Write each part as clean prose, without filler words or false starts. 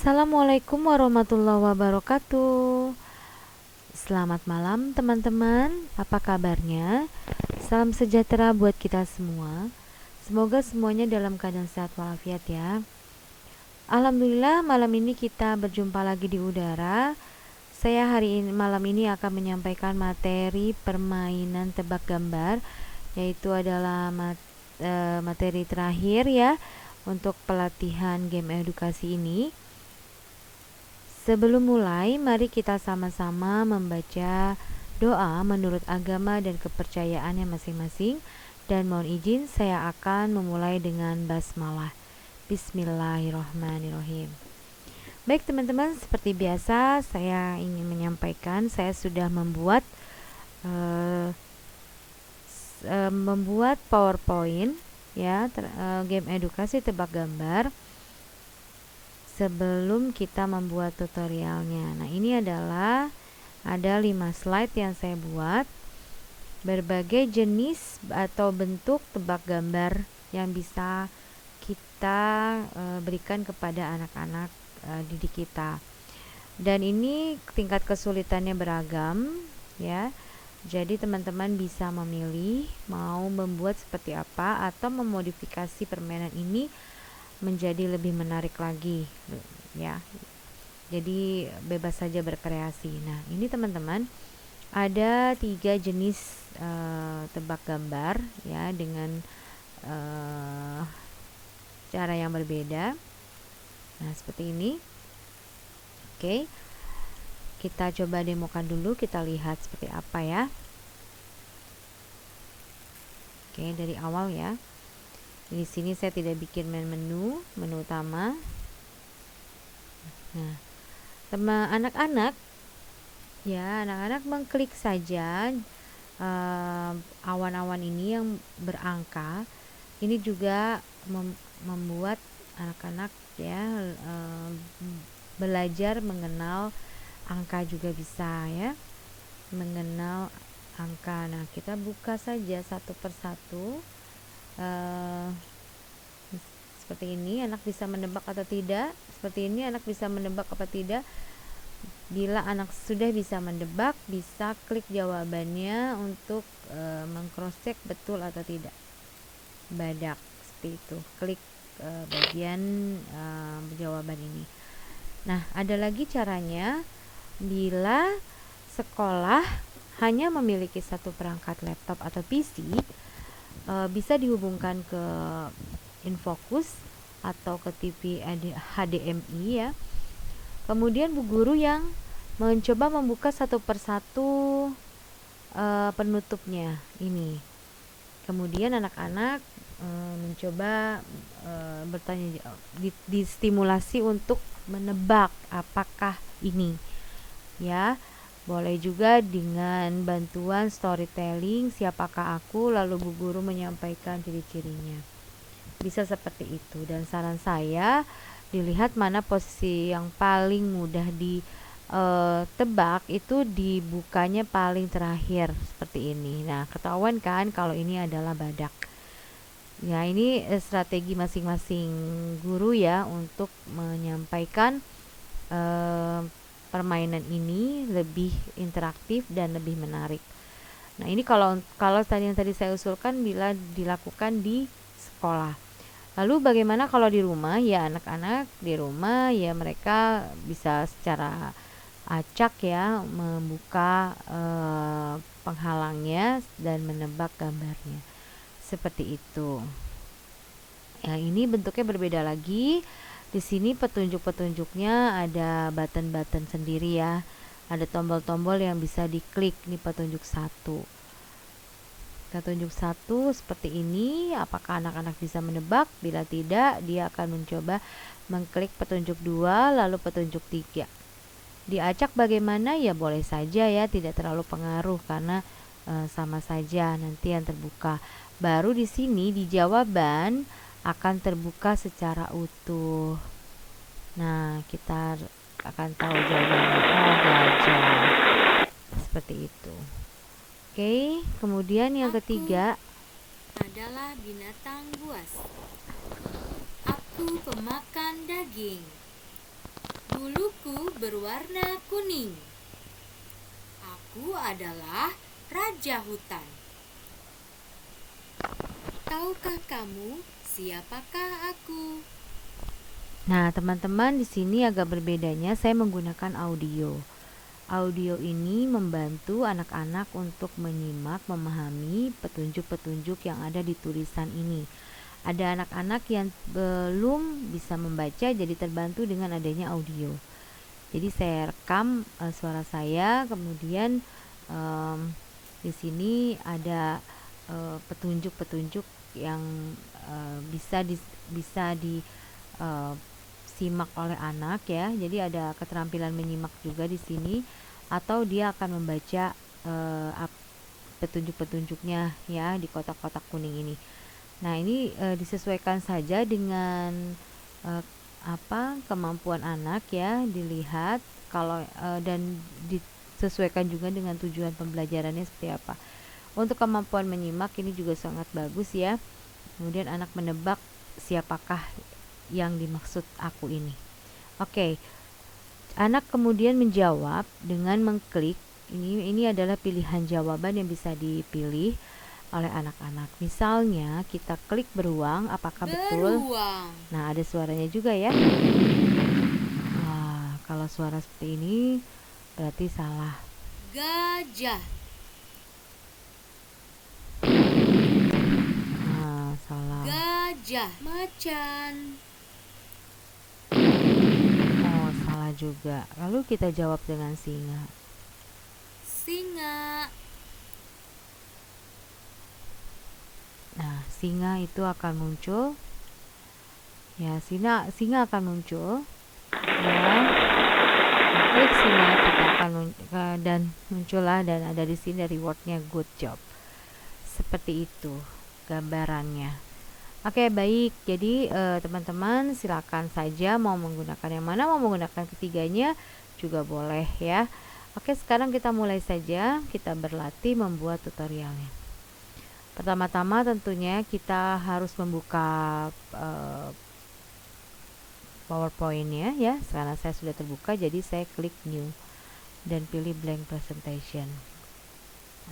Assalamualaikum warahmatullahi wabarakatuh. Selamat malam teman-teman, apa kabarnya? Salam sejahtera buat kita semua. Semoga semuanya dalam keadaan sehat walafiat ya. Alhamdulillah malam ini kita berjumpa lagi di udara. Saya malam ini akan menyampaikan materi permainan tebak gambar, yaitu adalah materi terakhir ya untuk pelatihan game edukasi ini. Sebelum mulai, mari kita sama-sama membaca doa menurut agama dan kepercayaannya masing-masing. Dan mohon izin, saya akan memulai dengan basmalah. Bismillahirrahmanirrahim. Baik teman-teman, seperti biasa saya ingin menyampaikan, saya sudah membuat PowerPoint ya, game edukasi tebak gambar sebelum kita membuat tutorialnya. Nah, ini adalah ada 5 slide yang saya buat, berbagai jenis atau bentuk tebak gambar yang bisa kita berikan kepada anak-anak didik kita. Dan ini tingkat kesulitannya beragam ya. Jadi teman-teman bisa memilih mau membuat seperti apa atau memodifikasi permainan ini menjadi lebih menarik lagi ya. Jadi bebas saja berkreasi. Nah, ini teman-teman ada 3 jenis tebak gambar ya, dengan cara yang berbeda. Nah, seperti ini. Oke. Kita coba demokan dulu, kita lihat seperti apa ya. Oke, dari awal ya. Di sini saya tidak bikin menu utama. Nah, teman anak-anak ya, anak-anak mengklik saja awan-awan ini yang berangka. Ini juga membuat anak-anak ya belajar mengenal angka juga bisa ya, mengenal angka. Nah, kita buka saja satu persatu. Seperti ini, anak bisa menebak atau tidak. Seperti ini, anak bisa menebak apa tidak. Bila anak sudah bisa menebak, bisa klik jawabannya untuk mengcross-check betul atau tidak. Badak, seperti itu. Klik bagian jawaban ini. Nah, ada lagi caranya. Bila sekolah hanya memiliki satu perangkat laptop atau PC, bisa dihubungkan ke Infocus atau ke TV HDMI ya. Kemudian bu guru yang mencoba membuka satu persatu penutupnya ini. Kemudian anak-anak mencoba bertanya, distimulasi untuk menebak apakah ini ya. Boleh juga dengan bantuan storytelling, siapakah aku, lalu bu guru menyampaikan ciri-cirinya. Bisa seperti itu. Dan saran saya, dilihat mana posisi yang paling mudah ditebak, itu dibukanya paling terakhir seperti ini. Nah, ketahuan kan kalau ini adalah badak. Ya, ini strategi masing-masing guru ya untuk menyampaikan permainan ini lebih interaktif dan lebih menarik. Nah, ini kalau tadi yang saya usulkan bila dilakukan di sekolah. Lalu bagaimana kalau di rumah? Ya, anak-anak di rumah ya mereka bisa secara acak ya membuka penghalangnya dan menebak gambarnya. Seperti itu. Ya, ini bentuknya berbeda lagi. Di sini petunjuk-petunjuknya ada button-button sendiri ya. Ada tombol-tombol yang bisa diklik. Ini petunjuk 1. Petunjuk 1 seperti ini. Apakah anak-anak bisa menebak? Bila tidak, dia akan mencoba mengklik petunjuk 2, lalu petunjuk 3. Diacak bagaimana? Ya boleh saja ya, tidak terlalu pengaruh karena sama saja nanti yang terbuka. Baru di sini di jawaban akan terbuka secara utuh. Nah, kita akan tahu jawabannya. Oh, gajah. Seperti itu. Oke, kemudian yang ketiga adalah binatang buas. Aku pemakan daging. Buluku berwarna kuning. Aku adalah raja hutan. Tahukah kamu siapakah aku? Nah, teman-teman, di sini agak berbedanya saya menggunakan audio. Audio ini membantu anak-anak untuk menyimak, memahami petunjuk-petunjuk yang ada di tulisan ini. Ada anak-anak yang belum bisa membaca, jadi terbantu dengan adanya audio. Jadi saya rekam suara saya, kemudian di sini ada petunjuk-petunjuk yang bisa disimak oleh anak ya. Jadi ada keterampilan menyimak juga di sini, atau dia akan membaca petunjuk-petunjuknya ya di kotak-kotak kuning ini. Nah, ini disesuaikan saja dengan kemampuan anak ya, dilihat kalau dan disesuaikan juga dengan tujuan pembelajarannya seperti apa. Untuk kemampuan menyimak ini juga sangat bagus ya. Kemudian anak menebak siapakah yang dimaksud aku ini. Oke. Anak kemudian menjawab dengan mengklik. Ini adalah pilihan jawaban yang bisa dipilih oleh anak-anak. Misalnya kita klik beruang, apakah betul? Beruang. Nah, ada suaranya juga ya. Kalau suara seperti ini berarti salah. Gajah. Salah. Gajah. Macan. Salah juga. Lalu kita jawab dengan singa. Singa. Nah, singa itu akan muncul. Ya, singa akan muncul. Ya. Klik singa, kita akan dan muncullah, dan ada di sini rewardnya good job. Seperti itu gambarannya. Oke, baik. Jadi teman-teman silakan saja mau menggunakan yang mana, mau menggunakan ketiganya juga boleh ya. Oke, sekarang kita mulai saja, kita berlatih membuat tutorialnya. Pertama-tama tentunya kita harus membuka PowerPoint-nya ya. Sekarang saya sudah terbuka, jadi saya klik new dan pilih blank presentation.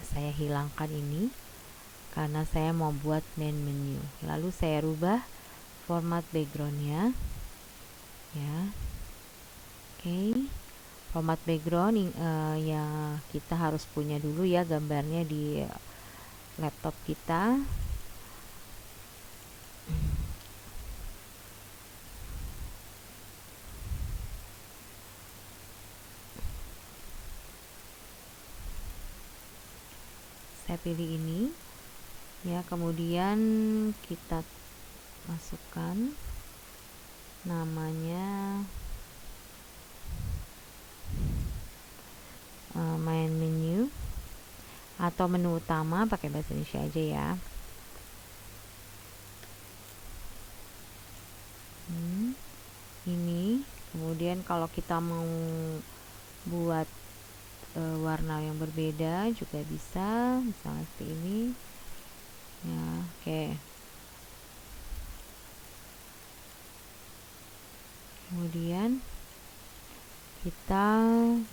Saya hilangkan ini karena saya mau buat main menu. Lalu saya rubah format backgroundnya ya. Oke. Format background yang kita harus punya dulu ya, gambarnya di laptop kita. Saya pilih ini ya, kemudian kita masukkan namanya main menu atau menu utama, pakai bahasa Indonesia aja ya. Ini kemudian kalau kita mau buat warna yang berbeda juga bisa, misalnya seperti ini ya. Oke. Kemudian kita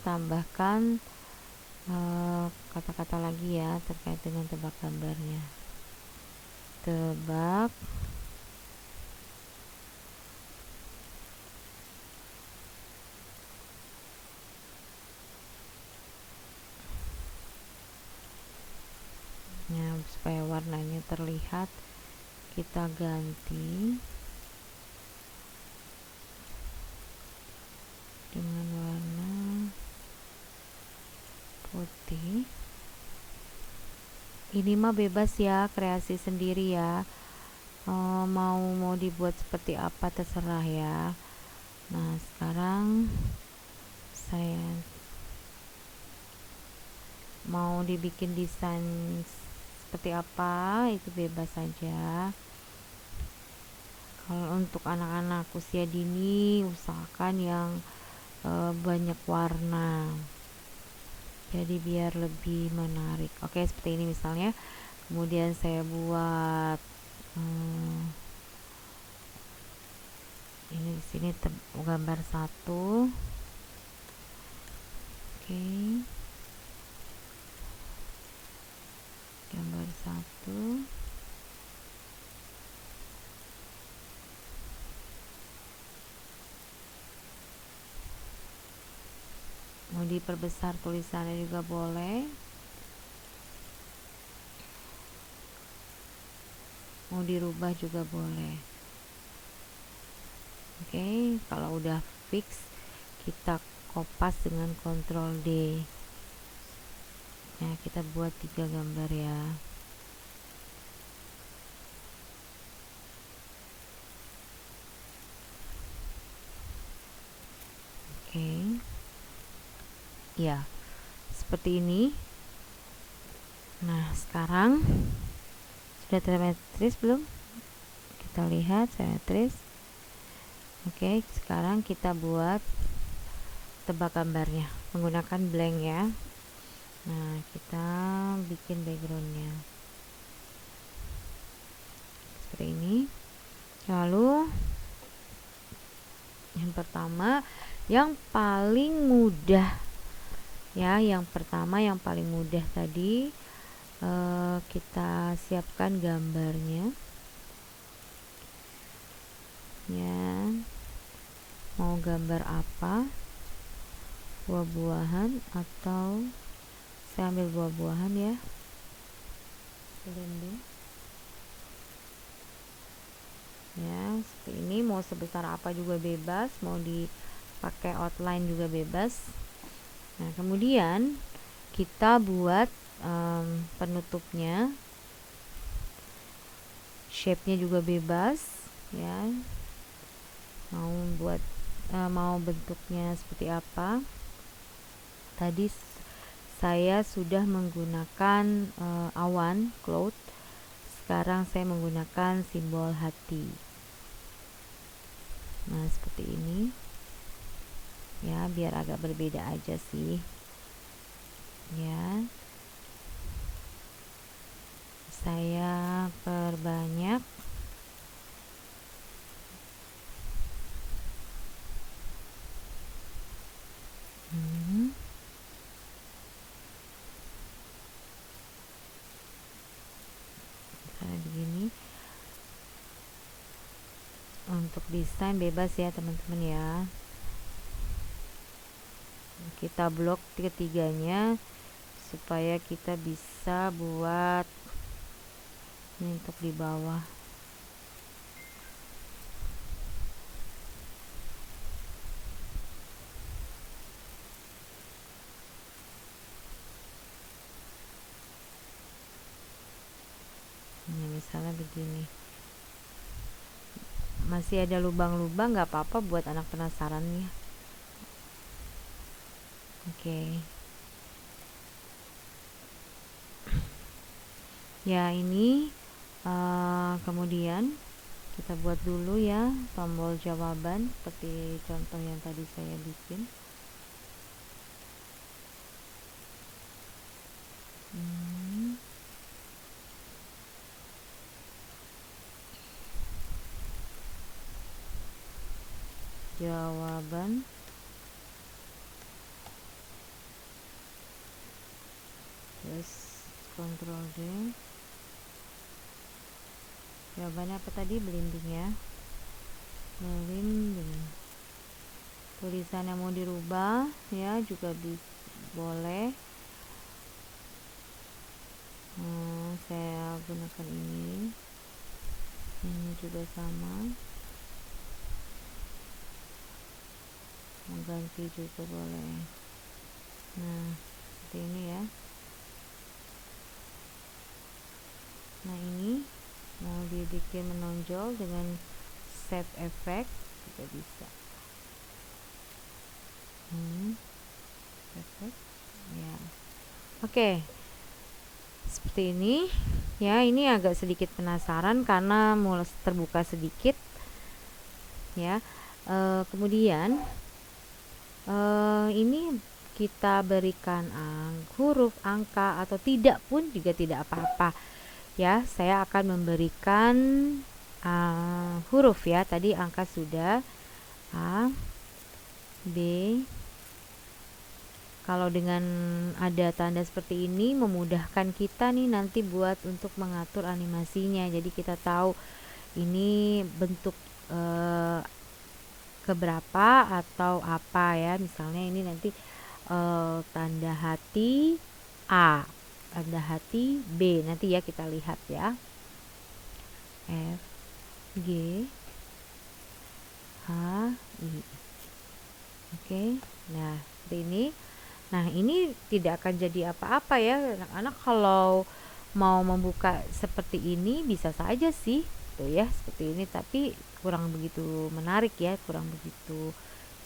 tambahkan kata-kata lagi ya terkait dengan tebak gambarnya. Tebak ya, supaya warnanya terlihat kita ganti dengan warna putih. Ini mah bebas ya, kreasi sendiri ya. Mau dibuat seperti apa terserah ya. Nah, sekarang saya mau dibikin desain seperti apa itu bebas saja. Kalau untuk anak-anak usia dini usahakan yang banyak warna, jadi biar lebih menarik. Oke, seperti ini misalnya. Kemudian saya buat Ini di sini gambar 1. Oke. Gambar 1. Mau diperbesar tulisannya juga boleh, mau dirubah juga boleh. Oke, kalau udah fix kita kopas dengan Ctrl D. Nah, kita buat 3 gambar ya. Oke. Ya, seperti ini. Nah, sekarang sudah simetris belum? Kita lihat simetris. Oke, sekarang kita buat tebak gambarnya menggunakan blank ya. Nah, kita bikin backgroundnya seperti ini. Lalu yang pertama, yang paling mudah ya, yang paling mudah tadi, kita siapkan gambarnya ya. Mau gambar apa, buah-buahan atau saya ambil buah-buahan ya, blending ya, seperti ini. Mau sebesar apa juga bebas, mau dipakai outline juga bebas. Nah, kemudian kita buat penutupnya, shape-nya juga bebas ya. Mau bentuknya seperti apa. Tadi saya sudah menggunakan awan cloud, sekarang saya menggunakan simbol hati. Nah, seperti ini ya, biar agak berbeda aja sih ya. Saya perbanyak. Misalnya begini. Untuk desain bebas ya teman-teman ya. Kita blok ketiganya supaya kita bisa buat ini untuk di bawah. Ini misalnya begini. Masih ada lubang-lubang, nggak apa-apa buat anak penasaran ya. Oke. Ya, ini kemudian kita buat dulu ya tombol jawaban seperti contoh yang tadi saya bikin. Jawaban terus Ctrl D. Jawabannya apa tadi? Blending ya, blending. Tulisan yang mau dirubah ya juga boleh. Saya gunakan ini juga sama, mengganti juga boleh. Nah, seperti ini ya. Nah, ini mau dibikin menonjol dengan save effect juga bisa. Effect ya. Oke. Seperti ini ya. Ini agak sedikit penasaran karena mulai terbuka sedikit ya. Kemudian ini kita berikan huruf, angka atau tidak pun juga tidak apa-apa ya. Saya akan memberikan huruf ya. Tadi angka sudah, A, B. Kalau dengan ada tanda seperti ini memudahkan kita nih nanti buat untuk mengatur animasinya. Jadi kita tahu ini bentuk keberapa atau apa ya. Misalnya ini nanti tanda hati A, tanda hati B. Nanti ya kita lihat ya. F, G, H, I. Oke. Nah, seperti ini. Nah, ini tidak akan jadi apa-apa ya. Anak-anak kalau mau membuka seperti ini bisa saja sih, tuh ya, seperti ini, tapi kurang begitu menarik ya, kurang begitu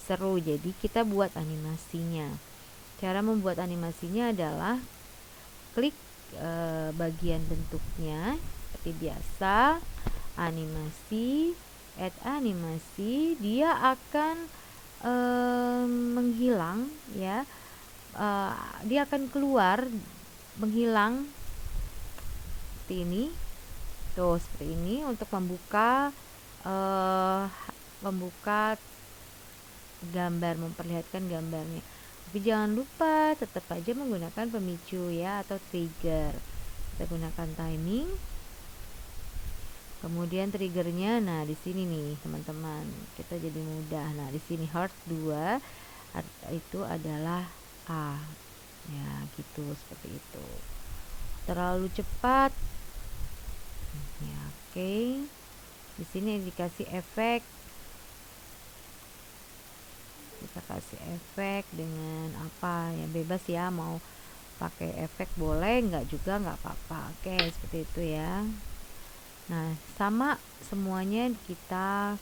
seru. Jadi kita buat animasinya. Cara membuat animasinya adalah klik bagian bentuknya seperti biasa, animasi, add animasi, dia akan menghilang ya. Dia akan keluar menghilang seperti ini, tuh seperti ini, untuk membuka gambar, memperlihatkan gambarnya. Tapi jangan lupa tetap aja menggunakan pemicu ya, atau trigger. Kita gunakan timing, kemudian triggernya. Nah, di sini nih teman-teman, kita jadi mudah. Nah, di sini heart 2 itu adalah A ya, gitu, seperti itu. Terlalu cepat ya, oke. Di sini dikasih efek, kita kasih efek dengan apa ya, bebas ya, mau pakai efek boleh, enggak juga enggak apa-apa. Oke, seperti itu ya. Nah, sama semuanya kita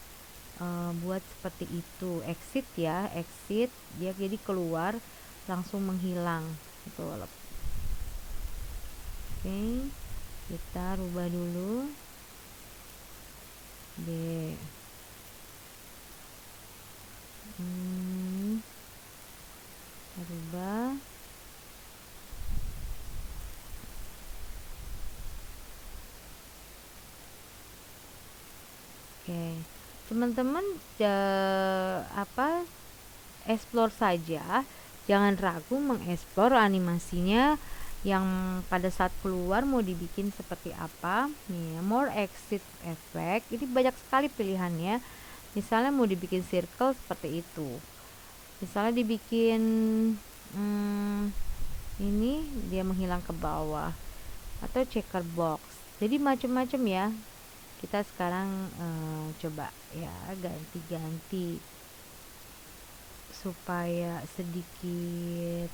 buat seperti itu. Exit ya, exit, dia jadi keluar langsung menghilang gitu. Oke, kita rubah dulu. B, kita rubah. Oke, teman-teman explore saja, jangan ragu mengeksplor animasinya yang pada saat keluar mau dibikin seperti apa nih. More exit effect, ini banyak sekali pilihannya. Misalnya mau dibikin circle seperti itu, misalnya dibikin ini dia menghilang ke bawah, atau checker box, jadi macam-macam ya. Kita sekarang coba ya ganti-ganti supaya sedikit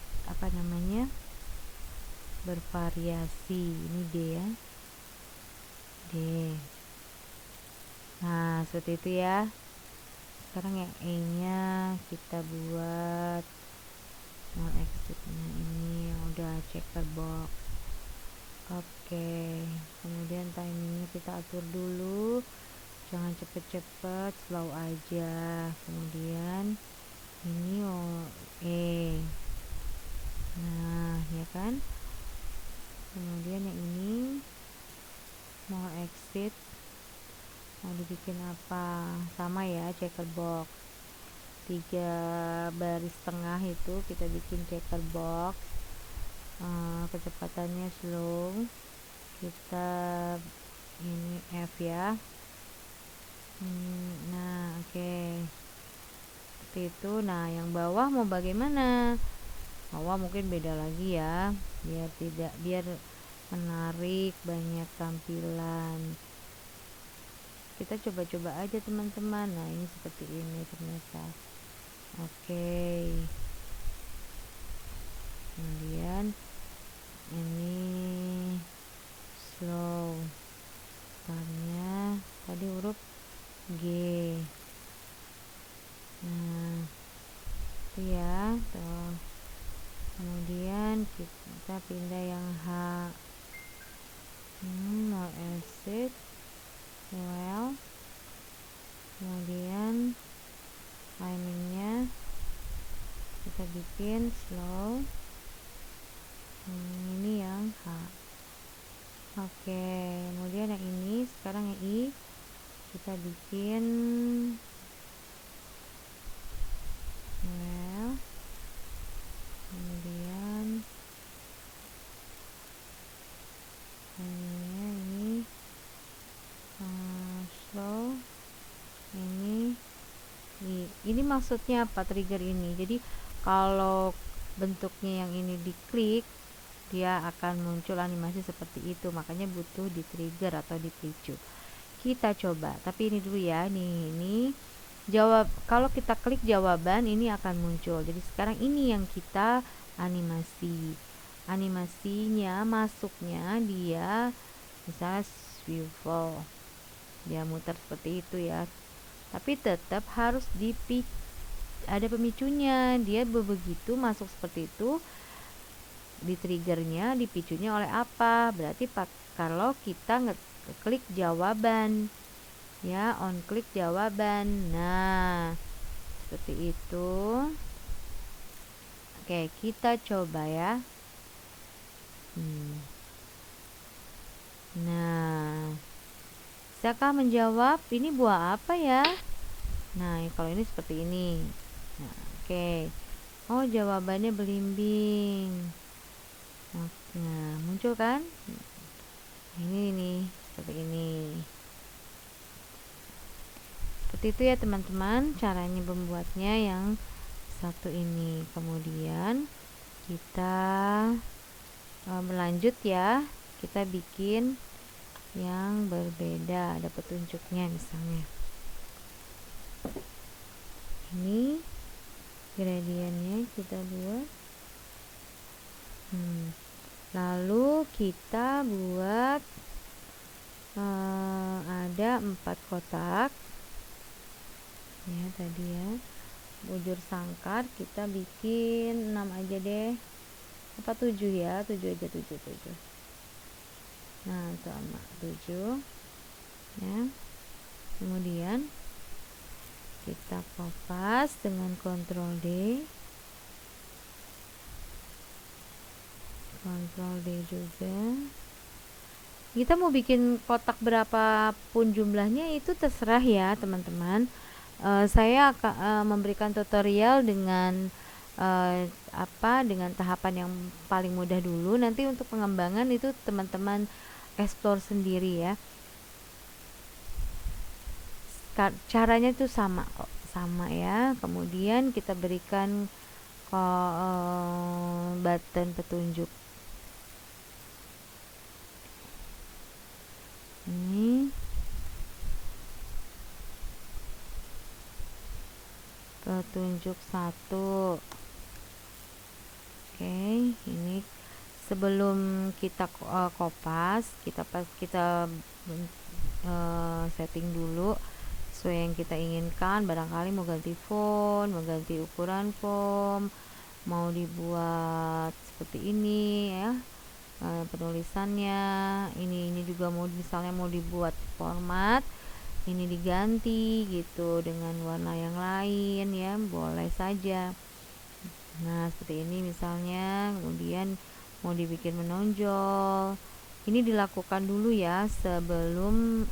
bervariasi. Ini D ya, D. Nah, seperti itu ya. Sekarang yang E nya kita buat more exitnya, ini yang udah checker box. Oke, kemudian timingnya kita atur dulu, jangan cepet-cepet, slow aja. Kemudian ini nah ya kan. Kemudian yang ini mau exit, mau dibikin apa, sama ya, checker box 3 baris tengah itu kita bikin checker box. Kecepatannya slow, kita ini F ya. Nah, oke, seperti itu. Nah, yang bawah mau bagaimana? Bawah mungkin beda lagi ya, biar menarik, banyak tampilan. Kita coba-coba aja teman-teman. Nah, ini seperti ini ternyata. Oke, kemudian ini slow, startnya tadi huruf G. Nah, itu ya tuh. Kemudian kita pindah yang H, mau exit well. Kemudian timingnya kita bikin slow. Ini yang H. Oke, kemudian yang ini sekarang yang I kita bikin ini slow. Ini maksudnya apa trigger ini? Jadi kalau bentuknya yang ini diklik, dia akan muncul animasi seperti itu, makanya butuh di trigger atau dipicu. Kita coba, tapi ini dulu ya. Ini jawab, kalau kita klik jawaban ini akan muncul. Jadi sekarang ini yang kita animasinya masuknya dia misalnya swivel, dia muter seperti itu ya, tapi tetap harus ada pemicunya. Dia begitu masuk seperti itu, di triggernya, dipicunya oleh apa? Berarti kalau kita klik jawaban ya, on klik jawaban. Nah, seperti itu. Oke, kita coba ya. Nah, bisakah menjawab ini buah apa ya? Nah, kalau ini seperti ini. Nah, oke. Oh, jawabannya belimbing. Nah, muncul kan? Ini nih, seperti ini. Seperti itu ya teman-teman, caranya membuatnya yang satu ini. Kemudian kita berlanjut ya, kita bikin yang berbeda, ada petunjuknya misalnya. Ini gradiennya kita buat. Lalu kita buat ada 4 kotak ya tadi ya. Bujur sangkar kita bikin 6 aja deh, apa 7 ya, 7 aja, 7. Nah, sama 7 ya. Kemudian kita kopas dengan Ctrl D, Ctrl D juga. Kita mau bikin kotak berapapun jumlahnya itu terserah ya teman-teman. Saya akan memberikan tutorial dengan dengan tahapan yang paling mudah dulu. Nanti untuk pengembangan itu teman-teman explore sendiri ya. Caranya tuh sama kok, sama ya. Kemudian kita berikan button petunjuk. Ini petunjuk 1. Oke, ini sebelum kita kopas, kita setting dulu sesuai yang kita inginkan. Barangkali mau ganti font, mau ganti ukuran font, mau dibuat seperti ini ya, penulisannya. Ini juga mau misalnya mau dibuat format, ini diganti gitu dengan warna yang lain ya, boleh saja. Nah, seperti ini misalnya. Kemudian mau dibikin menonjol, ini dilakukan dulu ya sebelum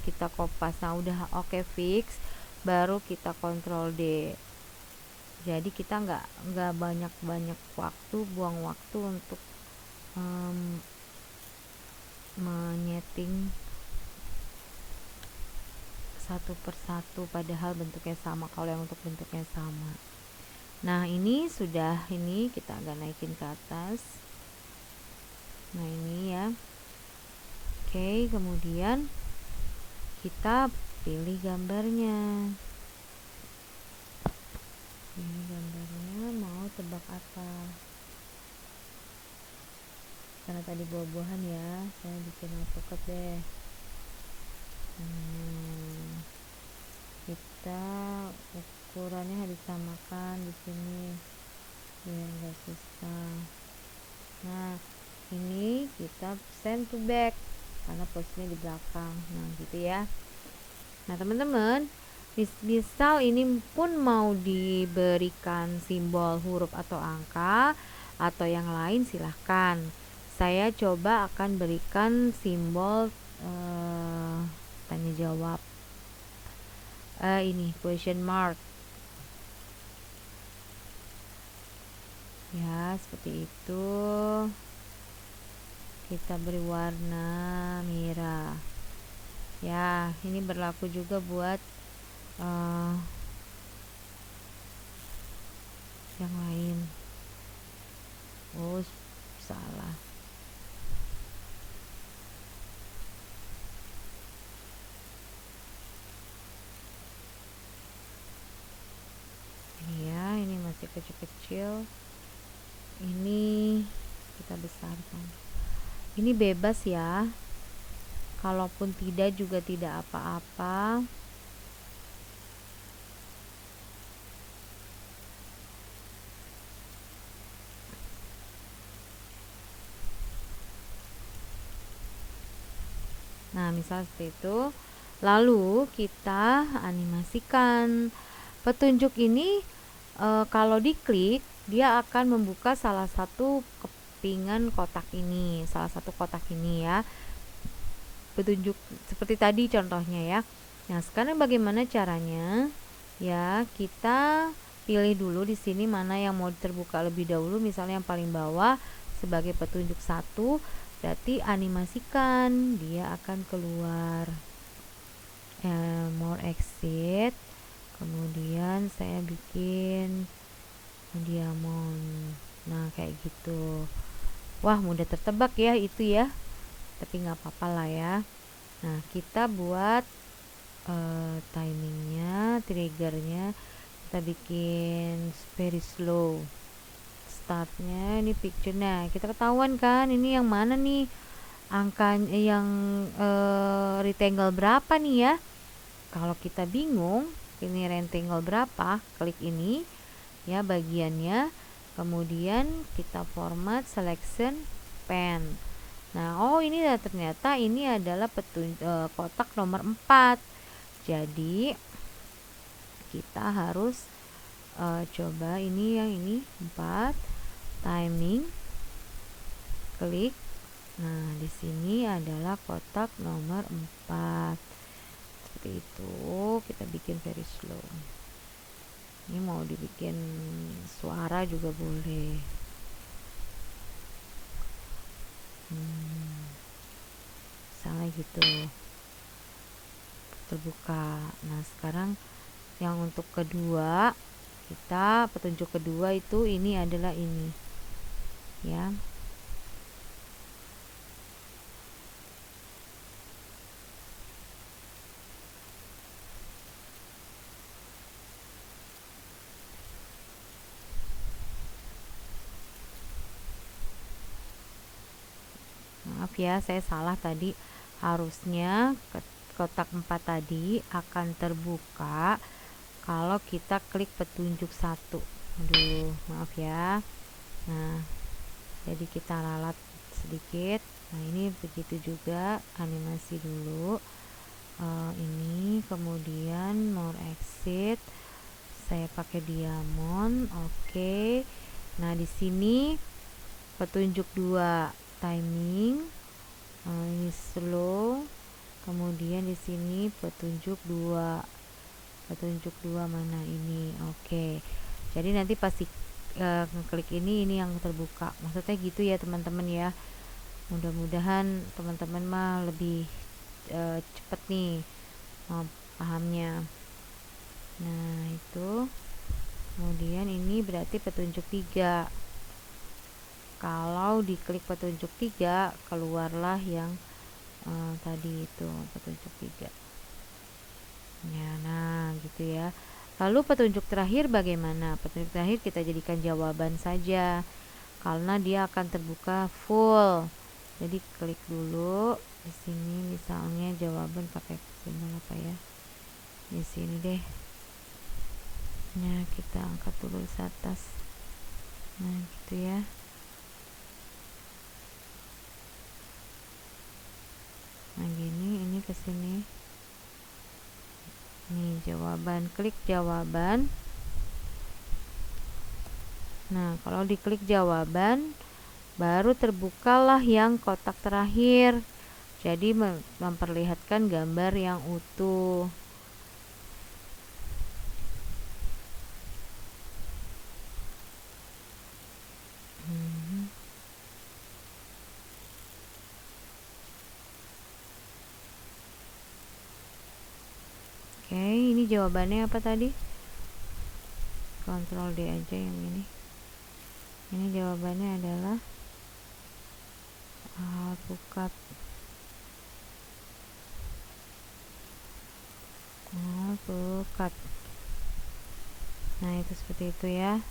kita kopas. Nah, udah oke fix, baru kita Ctrl D. Jadi kita nggak banyak waktu, buang waktu untuk menyeting satu persatu padahal bentuknya sama, kalau yang untuk bentuknya sama. Nah, ini sudah, ini kita agak naikin ke atas. Nah, ini ya. Oke, kemudian kita pilih gambarnya. Ini gambarnya mau tebak apa? Karena tadi buah-buahan ya, saya bikin alpukat deh. Kita ukurannya harus disamakan di sini biar nggak susah. Nah, ini kita send to back karena posisinya di belakang. Nah, gitu ya. Nah, teman-teman, misal ini pun mau diberikan simbol huruf atau angka atau yang lain, silahkan. Saya coba akan berikan simbol tanya jawab, ini question mark ya, seperti itu. kita beri warna merah ya. Ini berlaku juga buat yang lain. Oh, salah. Ini ya, ini masih kecil-kecil. Ini kita besarkan. Ini bebas ya. Kalaupun tidak juga tidak apa-apa. Nah, misal seperti itu. Lalu kita animasikan. Petunjuk ini kalau diklik dia akan membuka salah satu kepingan kotak ini, salah satu kotak ini ya. Petunjuk seperti tadi contohnya ya. Nah, sekarang bagaimana caranya? Ya, kita pilih dulu di sini mana yang mau terbuka lebih dahulu, misalnya yang paling bawah sebagai petunjuk 1, berarti animasikan, dia akan keluar. More exit. Kemudian saya bikin diamond. Nah, kayak gitu. Wah, mudah tertebak ya itu ya. Tapi nggak apa-apa lah ya. Nah, kita buat timingnya, triggernya kita bikin very slow. Startnya ini picture-nya kita ketahuan kan ini yang mana nih angkanya, yang rectangle berapa nih ya. Kalau kita bingung ini rectangle berapa, klik ini ya bagiannya, kemudian kita format selection pen. Nah, oh ini ternyata ini adalah kotak nomor 4. Jadi kita harus coba ini yang ini 4, timing, klik. Nah, di sini adalah kotak nomor 4. Seperti itu, kita bikin very slow. Ini mau dibikin suara juga boleh. Misalnya gitu terbuka. Nah, sekarang yang untuk kedua, kita petunjuk kedua itu ini adalah ini ya. Maaf ya, saya salah tadi. Harusnya kotak 4 tadi akan terbuka kalau kita klik petunjuk 1. Aduh, maaf ya. Nah, jadi kita ralat sedikit. Nah, ini begitu juga, animasi dulu. Ini kemudian more exit. Saya pakai diamond. Oke. Nah, di sini petunjuk 2, timing. Ini slow. Kemudian di sini petunjuk 2. Petunjuk 2 mana ini? Oke. Jadi nanti pasti ngeklik ini yang terbuka. Maksudnya gitu ya, teman-teman ya. Mudah-mudahan teman-teman mah lebih cepet nih pahamnya. Nah, itu. Kemudian ini berarti petunjuk 3. Kalau diklik petunjuk 3 keluarlah yang tadi itu petunjuk 3 ya. Nah, gitu ya. Lalu petunjuk terakhir bagaimana? Petunjuk terakhir kita jadikan jawaban saja karena dia akan terbuka full. Jadi klik dulu di sini, misalnya jawaban pakai simbol apa ya? Di sini deh. Nah, kita angkat dulu ke atas. Nah, gitu ya. Nah, gini, ini ke sini. Nih jawaban, klik jawaban. Nah, kalau diklik jawaban baru terbukalah yang kotak terakhir. Jadi memperlihatkan gambar yang utuh. Oke, ini jawabannya apa tadi? Kontrol D aja yang ini. Ini jawabannya adalah alpukat. Alpukat. Nah, itu seperti itu ya.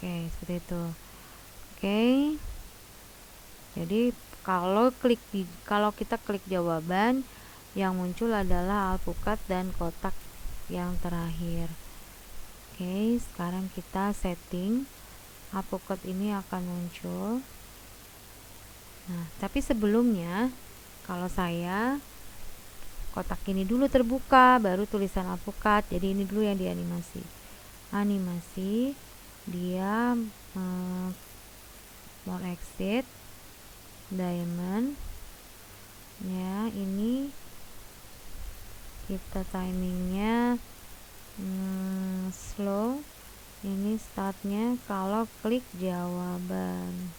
Oke, seperti itu. Oke. Jadi kalau kita klik jawaban, yang muncul adalah alpukat dan kotak yang terakhir. Oke, sekarang kita setting alpukat ini akan muncul. Nah, tapi sebelumnya kalau saya kotak ini dulu terbuka, baru tulisan alpukat. Jadi ini dulu yang dianimasi. Animasi, dia more exit, diamond. Ya, ini kita timingnya slow. Ini startnya kalau klik jawaban.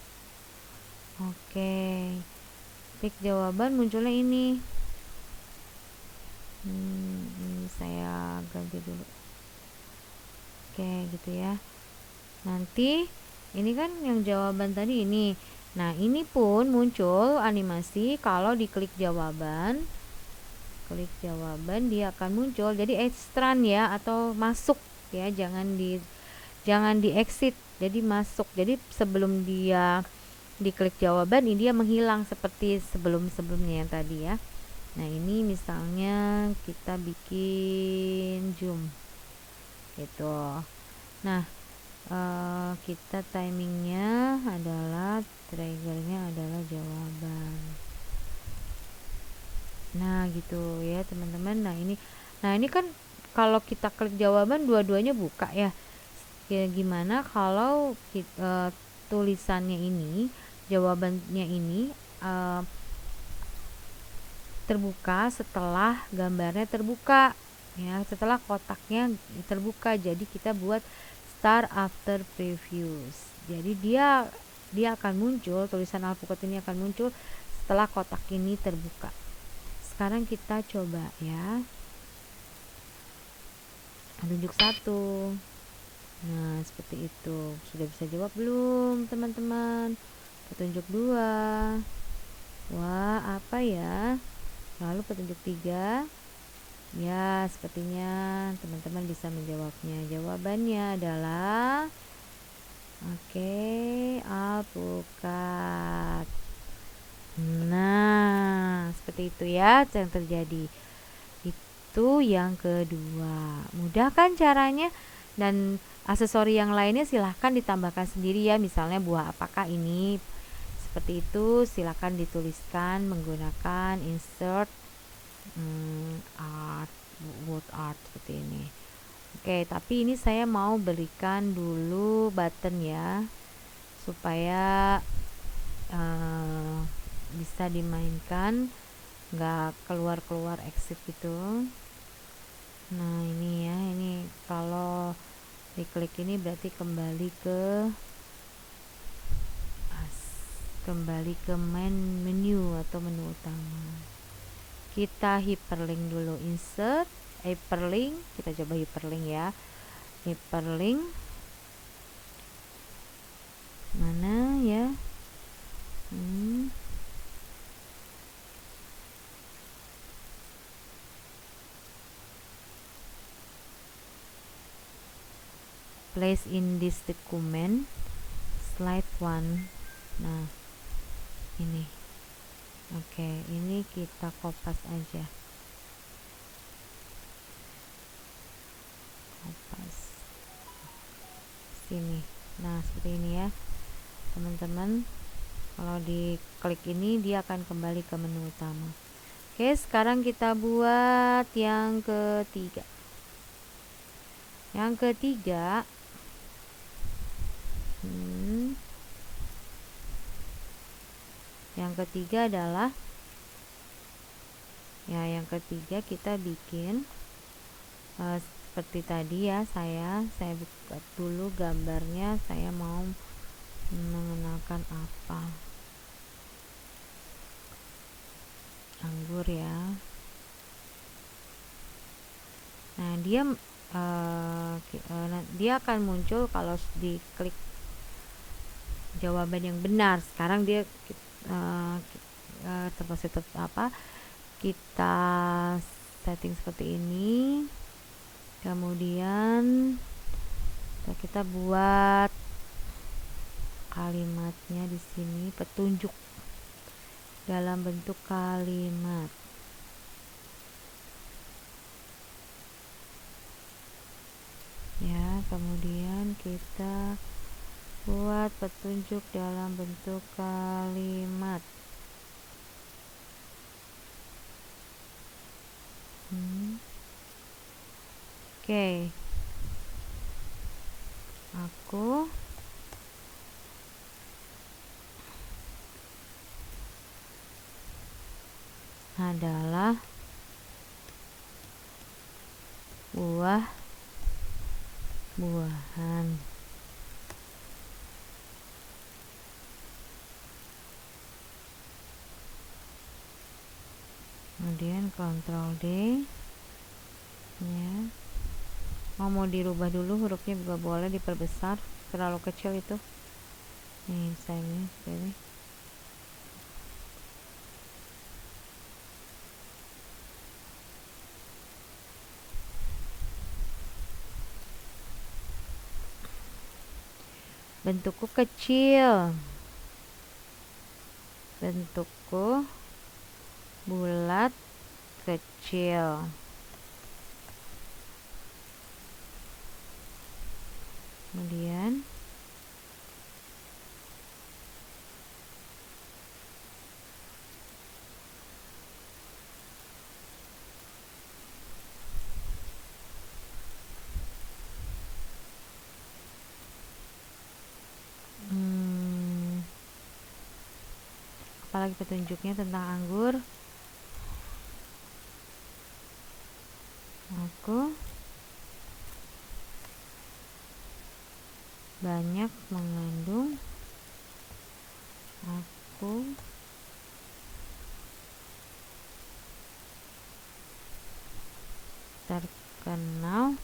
Oke, klik jawaban munculnya ini. Ini saya ganti dulu. Oke, gitu ya. Nanti ini kan yang jawaban tadi ini. Nah, ini pun muncul animasi kalau diklik jawaban. Klik jawaban dia akan muncul. Jadi extran ya, atau masuk ya, jangan di exit. Jadi masuk. Jadi sebelum dia diklik jawaban, ini dia menghilang seperti sebelum-sebelumnya yang tadi ya. Nah, ini misalnya kita bikin zoom gitu. Nah, kita timingnya adalah triggernya adalah jawaban. Nah, gitu ya teman-teman. Nah ini kan kalau kita klik jawaban dua-duanya buka ya. Gimana kalau tulisannya ini, jawabannya ini terbuka setelah gambarnya terbuka ya, setelah kotaknya terbuka. Jadi kita buat start after previews. Jadi dia akan muncul, tulisan alpukat ini akan muncul setelah kotak ini terbuka. Sekarang kita coba ya, tunjuk 1. Nah, seperti itu. Sudah bisa jawab belum teman-teman? Petunjuk 2. Wah, apa ya? Lalu petunjuk 3. Ya, sepertinya teman-teman bisa menjawabnya. Jawabannya adalah alpukat. Nah, seperti itu ya yang terjadi. Itu yang kedua. Mudah kan caranya? Dan aksesori yang lainnya silahkan ditambahkan sendiri ya. Misalnya buah apakah ini? Seperti itu silahkan dituliskan menggunakan insert art, word art seperti ini. Oke, tapi ini saya mau berikan dulu button ya, supaya bisa dimainkan, nggak keluar exit gitu. Nah, ini ya, ini kalau diklik ini berarti kembali ke main menu atau menu utama. Kita hyperlink dulu, insert hyperlink, kita coba hyperlink ya. Hyperlink mana ya? Place in this document, slide 1. Nah, ini. Oke, ini kita kopas aja. Kopas sini. Nah, seperti ini ya teman-teman. Kalau diklik ini dia akan kembali ke menu utama. Oke, sekarang kita buat yang ketiga. Yang ketiga adalah Ya, yang ketiga kita bikin seperti tadi ya, saya buka dulu gambarnya, saya mau mengenalkan apa, anggur ya. Nah, dia akan muncul kalau diklik jawaban yang benar. Sekarang dia terpaksa kita setting seperti ini, kemudian kita buat kalimatnya di sini, petunjuk dalam bentuk kalimat. Ya, kemudian kita buat petunjuk dalam bentuk kalimat. Oke. Aku adalah buah-buahan. Kemudian Ctrl D ya. Mau dirubah dulu hurufnya juga boleh, diperbesar, terlalu kecil itu. Nih, saya ini. Bentukku kecil, bentukku bulat kecil. Kemudian apalagi petunjuknya tentang anggur. Aku banyak mengandung, aku terkenal,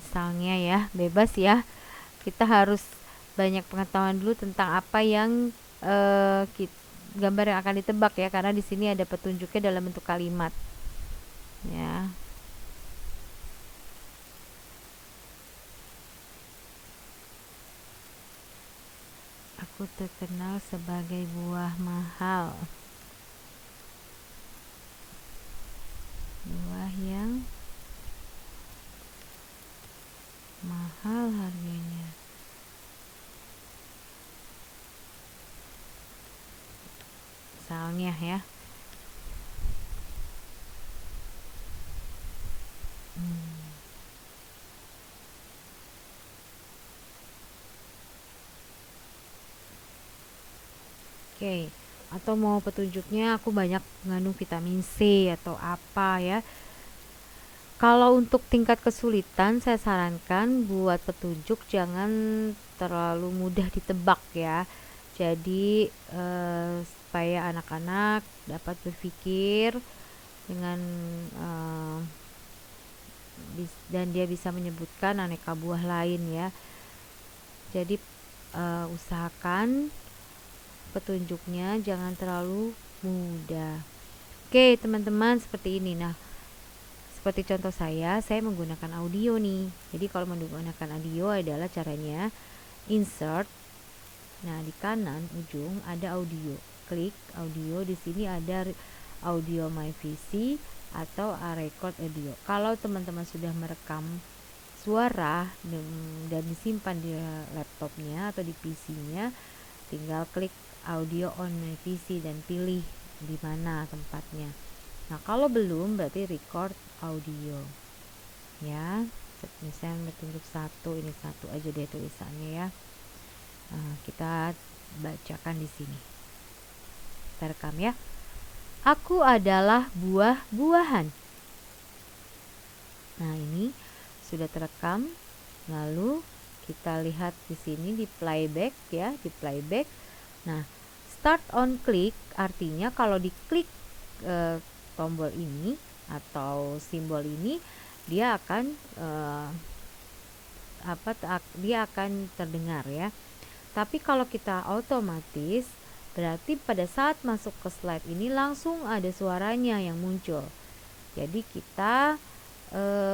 misalnya ya, bebas ya. Kita harus banyak pengetahuan dulu tentang apa yang gambar yang akan ditebak ya, karena di sini ada petunjuknya dalam bentuk kalimat ya. Aku terkenal sebagai buah mahal, buah yang mahal harganya. Misalnya ya. Oke, atau mau petunjuknya aku banyak mengandung vitamin C atau apa ya. Kalau untuk tingkat kesulitan, saya sarankan buat petunjuk jangan terlalu mudah ditebak ya. Jadi supaya anak-anak dapat berpikir dengan dan dia bisa menyebutkan aneka buah lain ya. Jadi usahakan petunjuknya jangan terlalu mudah. Oke teman-teman, seperti ini. Nah, seperti contoh saya menggunakan audio nih. Jadi kalau menggunakan audio adalah caranya insert. Nah, di kanan ujung ada audio. Klik audio, di sini ada audio MyVC atau record audio. Kalau teman-teman sudah merekam suara dan disimpan di laptopnya atau di PC-nya, tinggal klik audio on MyVC dan pilih di mana tempatnya. Nah, kalau belum berarti record audio ya. Misalnya petunjuk 1, ini 1 aja deh tulisannya ya. Nah, kita bacakan di sini, kita rekam ya. Aku adalah buah-buahan. Nah, ini sudah terekam. Lalu kita lihat di sini di playback ya, di playback. Nah, start on click artinya kalau diklik tombol ini atau simbol ini, dia akan dia akan terdengar ya. Tapi kalau kita otomatis, berarti pada saat masuk ke slide ini langsung ada suaranya yang muncul. Jadi kita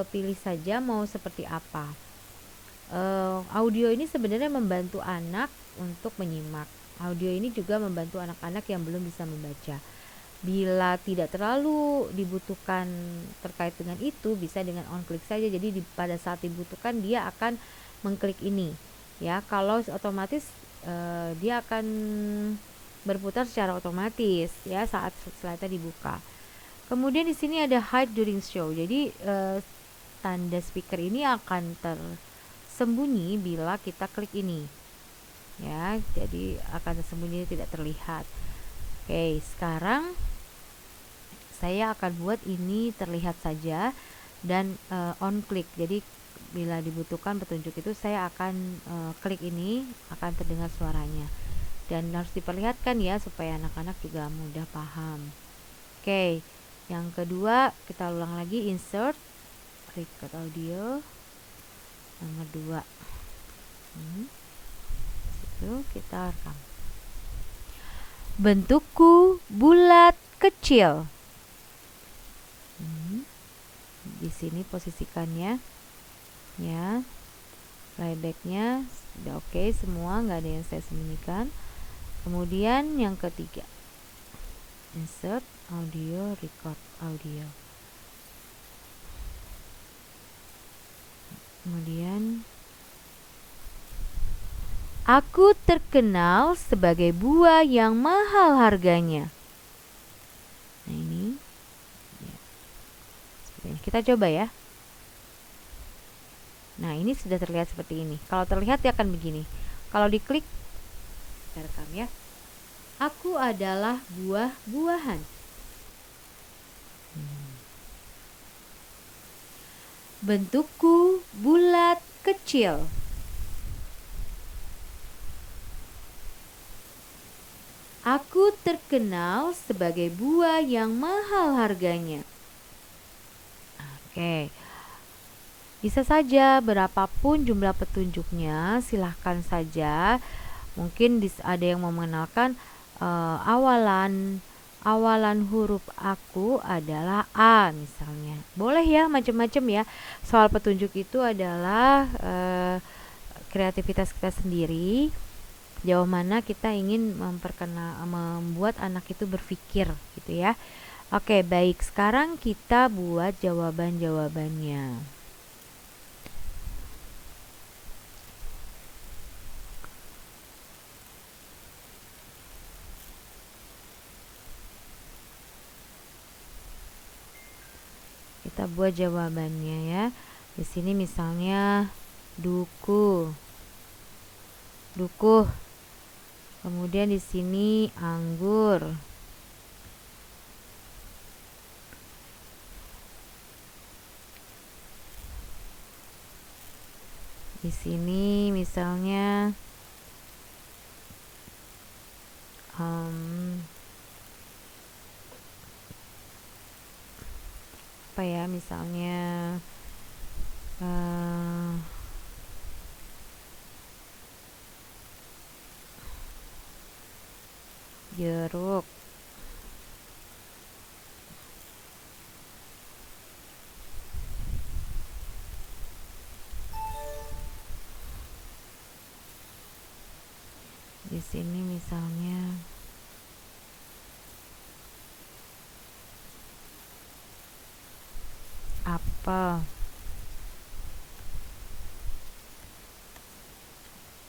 pilih saja mau seperti apa. Audio ini sebenarnya membantu anak untuk menyimak. Audio ini juga membantu anak-anak yang belum bisa membaca. Bila tidak terlalu dibutuhkan terkait dengan itu, bisa dengan on click saja. Jadi pada saat dibutuhkan dia akan mengklik ini ya. Kalau otomatis dia akan berputar secara otomatis ya saat slide-nya dibuka. Kemudian di sini ada hide during show. Jadi tanda speaker ini akan tersembunyi bila kita klik ini ya. Jadi akan tersembunyi, tidak terlihat. Oke, sekarang saya akan buat ini terlihat saja dan on click. Jadi bila dibutuhkan petunjuk itu saya akan klik ini, akan terdengar suaranya. Dan harus diperlihatkan ya supaya anak-anak juga mudah paham. Oke, yang kedua kita ulang lagi, insert record audio nomor 2. Situ kita rekam. Bentukku bulat kecil. Di sini posisikannya ya. Playbacknya sudah oke semua, nggak ada yang saya sembunyikan. Kemudian yang ketiga, insert audio, record audio. Kemudian aku terkenal sebagai buah yang mahal harganya. Nah, ini ya, seperti ini. Kita coba ya. Nah, ini sudah terlihat seperti ini. Kalau terlihat dia akan begini. Kalau diklik, kita rekam ya. Aku adalah buah-buahan. Bentukku bulat kecil. Aku terkenal sebagai buah yang mahal harganya. Oke. Bisa saja berapapun jumlah petunjuknya, silahkan saja. Mungkin ada yang mau mengenalkan awalan huruf aku adalah A misalnya. Boleh ya, macam-macam ya. Soal petunjuk itu adalah kreativitas kita sendiri. Jauh mana kita ingin membuat anak itu berpikir gitu ya. Oke, baik. Sekarang kita buat jawaban-jawabannya. Kita buat jawabannya ya. Di sini misalnya duku. Kemudian di sini anggur. Di sini misalnya apa ya, misalnya jeruk. Di sini misalnya apel.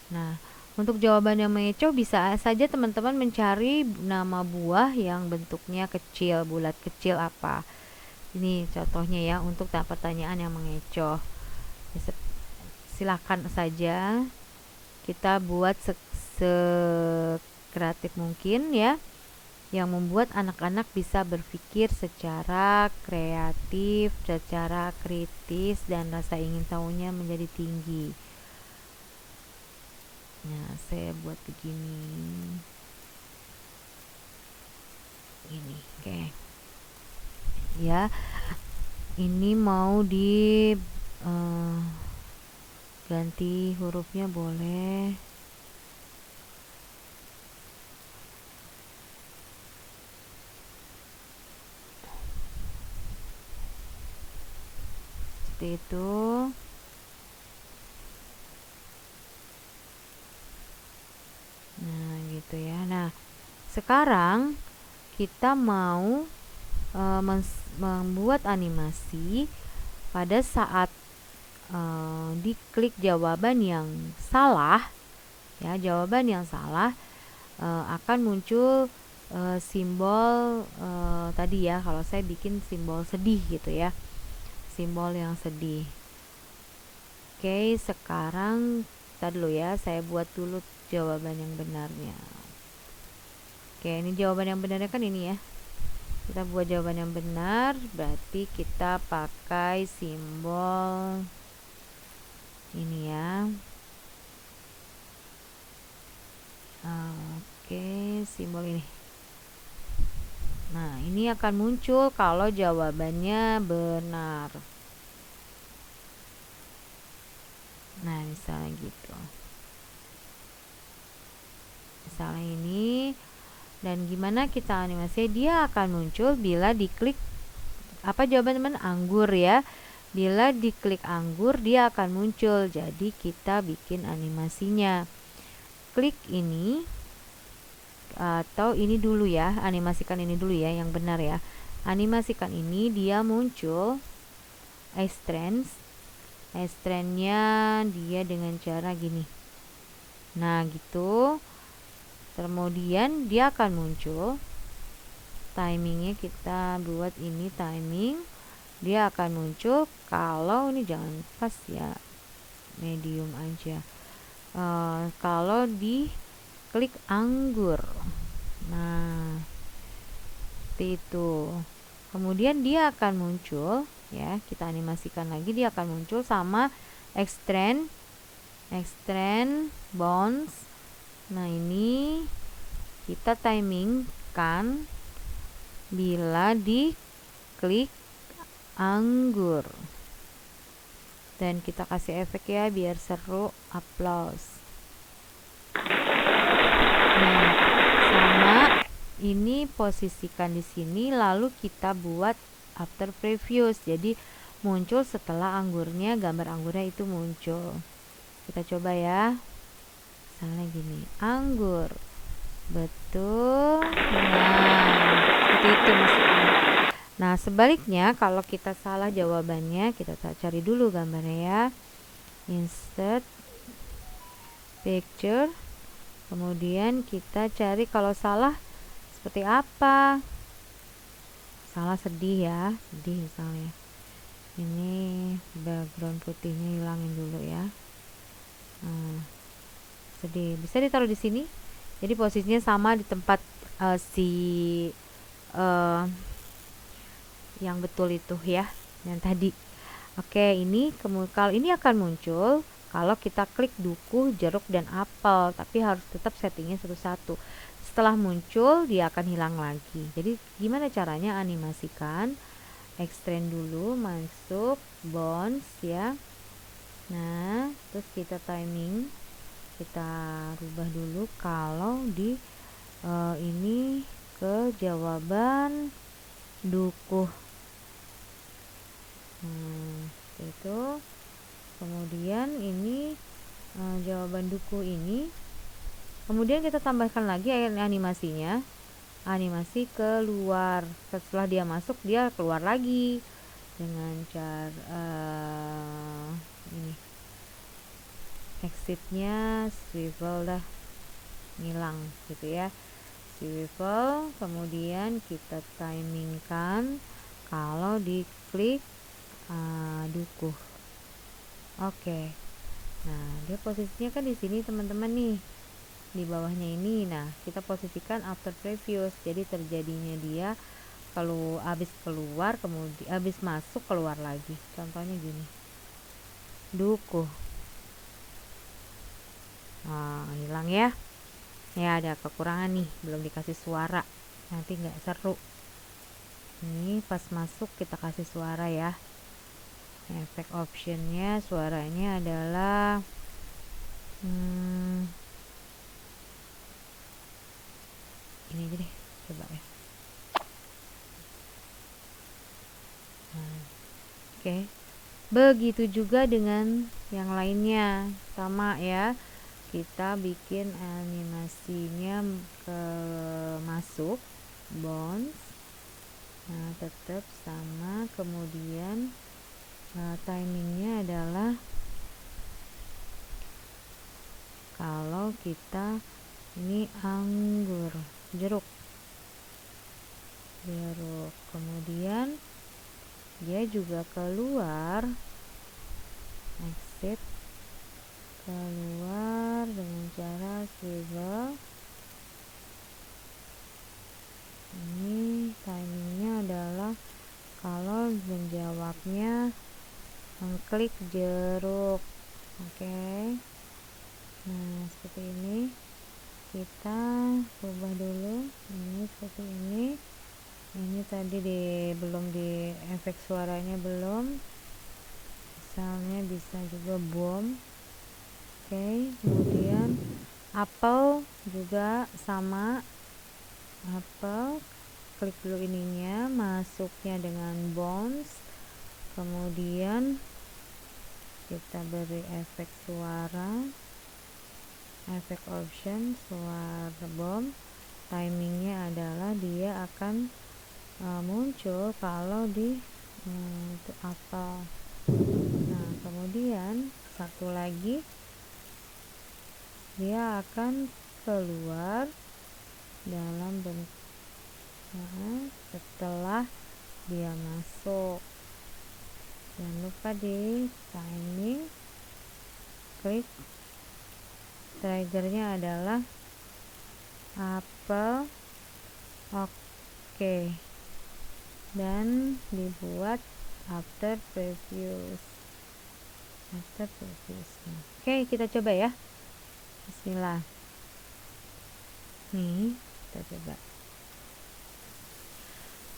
Nah, untuk jawaban yang mengecoh bisa saja teman-teman mencari nama buah yang bentuknya kecil, bulat kecil apa. Ini contohnya ya untuk pertanyaan yang mengecoh. Silakan saja kita buat sekreatif mungkin ya. yang membuat anak-anak bisa berpikir secara kreatif, secara kritis, dan rasa ingin tahunya menjadi tinggi. Nah, saya buat begini. Ini, oke. Ya, ini mau di ganti hurufnya boleh. Seperti itu. Nah, gitu ya. Nah, sekarang kita mau membuat animasi pada saat diklik jawaban yang salah, ya, jawaban yang salah akan muncul simbol tadi ya, kalau saya bikin simbol sedih gitu ya, simbol yang sedih. Oke, sekarang kita dulu ya, saya buat dulu jawaban yang benarnya. Oke, ini jawaban yang benarnya kan ini ya. Kita buat jawaban yang benar, berarti kita pakai simbol ini ya. Oke, simbol ini. Nah, ini akan muncul kalau jawabannya benar. Nah, misalnya gitu. Misalnya ini. Dan gimana kita animasi? Dia akan muncul bila diklik apa jawaban teman? Anggur ya. Bila diklik anggur dia akan muncul. Jadi kita bikin animasinya. Klik ini atau ini dulu ya, animasikan ini dulu ya yang benar ya. Animasikan ini, dia muncul Extend-nya dia dengan cara gini. Nah, gitu. Kemudian dia akan muncul timingnya, kita buat ini timing, dia akan muncul kalau ini jangan pas ya, medium aja. Kalau di klik anggur, nah seperti itu. Kemudian dia akan muncul ya, kita animasikan lagi, dia akan muncul sama extend bounce. Nah, ini kita timingkan bila diklik anggur. Dan kita kasih efek ya biar seru, applause. Nah, sama ini posisikan di sini, lalu kita buat after previews. Jadi muncul setelah anggurnya, gambar anggurnya itu muncul. Kita coba ya. Misalnya gini, anggur. Betul. Nah, seperti itu maksudnya. Nah, sebaliknya kalau kita salah jawabannya, kita cari dulu gambarnya ya. Insert picture. Kemudian kita cari kalau salah seperti apa. Salah sedih ya, sedih misalnya. Ini background putihnya hilangin dulu ya. Nah, sedih bisa ditaruh di sini, jadi posisinya sama di tempat yang betul itu ya, yang tadi. Oke, ini kalau ini akan muncul kalau kita klik duku, jeruk, dan apel, tapi harus tetap settingnya satu-satu. Setelah muncul dia akan hilang lagi. Jadi gimana caranya animasikan? Extend dulu, masuk bounce ya. Nah, terus kita timing, kita rubah dulu kalau di ini ke jawaban dukuh. Itu kemudian ini jawaban dukuh ini, kemudian kita tambahkan lagi animasinya, animasi keluar. Setelah dia masuk dia keluar lagi dengan cara ini, exitnya swivel dah, ngilang gitu ya, swivel. Kemudian kita timingkan kalau diklik dukuh. Oke. Nah, dia posisinya kan di sini teman-teman nih. di bawahnya ini. Nah, kita posisikan after previous, jadi terjadinya dia kalau habis keluar, kemudian habis masuk keluar lagi. Contohnya gini, dukuh. Hilang ya. Ya, ada kekurangan nih, belum dikasih suara, nanti nggak seru. Ini pas masuk kita kasih suara ya. Efek optionnya suaranya adalah ini aja deh, coba ya. Oke. Begitu juga dengan yang lainnya, sama ya. Kita bikin animasinya ke masuk bounce. Nah, tetap sama, kemudian timingnya adalah kalau kita ini anggur, jeruk, kemudian dia juga keluar, exit, keluar dengan cara swivel. Ini timingnya adalah kalau menjawabnya mengklik jeruk. Oke. Nah, seperti ini. Kita ubah dulu. Ini seperti ini. Ini tadi belum di efek suaranya belum. Misalnya bisa juga bom. Oke, kemudian apel juga sama. Apel, klik dulu ininya, masuknya dengan bounce, kemudian kita beri efek suara, efek option, suara bom. Timingnya adalah dia akan muncul kalau di itu apel. Nah, kemudian satu lagi dia akan keluar dalam bentuk setelah dia masuk. Jangan lupa di timing, klik, triggernya adalah apel. Oke, dan dibuat after previous. Oke, kita coba ya. Bismillah. Nih, kita coba.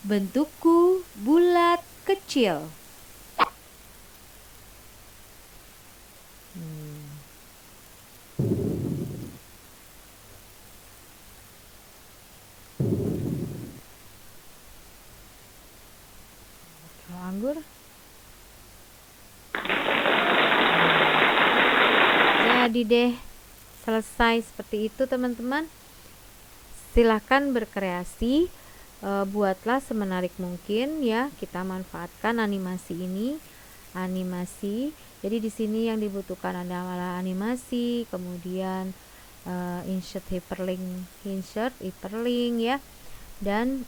Bentukku bulat kecil. Kalau anggur, jadi deh, selesai seperti itu teman-teman. Silahkan berkreasi, buatlah semenarik mungkin ya. Kita manfaatkan animasi ini, jadi di sini yang dibutuhkan adalah animasi, kemudian insert hyperlink ya, dan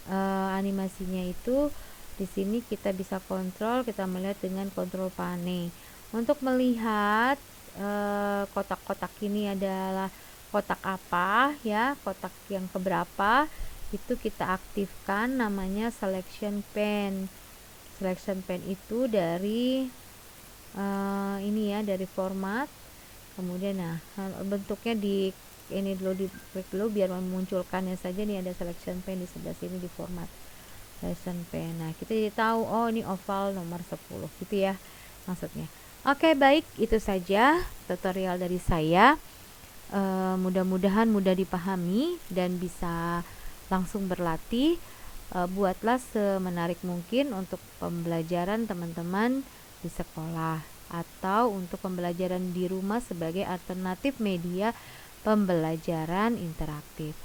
animasinya itu di sini kita bisa kontrol, kita melihat dengan kontrol pane. Untuk melihat kotak-kotak ini adalah kotak apa ya, kotak yang keberapa, itu kita aktifkan namanya selection pane. Selection pane itu dari ini ya, dari format, kemudian nah bentuknya di ini dulu, diklik dulu biar memunculkannya saja. Nih ada selection pane di sebelah sini di format selection pane. Nah, kita jadi tahu oh ini oval nomor 10 gitu ya maksudnya. Oke, baik, itu saja tutorial dari saya. Mudah-mudahan mudah dipahami dan bisa langsung berlatih. Buatlah semenarik mungkin untuk pembelajaran teman-teman di sekolah atau untuk pembelajaran di rumah sebagai alternatif media pembelajaran interaktif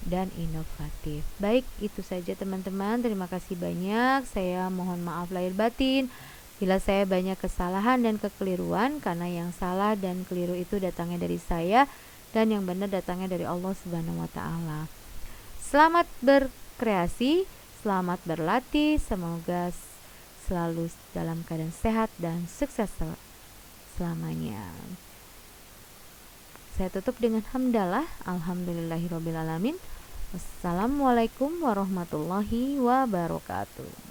dan inovatif. Baik, itu saja teman-teman. Terima kasih banyak. Saya mohon maaf lahir batin bila saya banyak kesalahan dan kekeliruan, karena yang salah dan keliru itu datangnya dari saya dan yang benar datangnya dari Allah Subhanahu wa taala. Selamat berkreasi, selamat berlatih, semoga selalu dalam keadaan sehat dan sukses selamanya. Saya tutup dengan hamdalah, alhamdulillahirobbilalamin. Wassalamualaikum warahmatullahi wabarakatuh.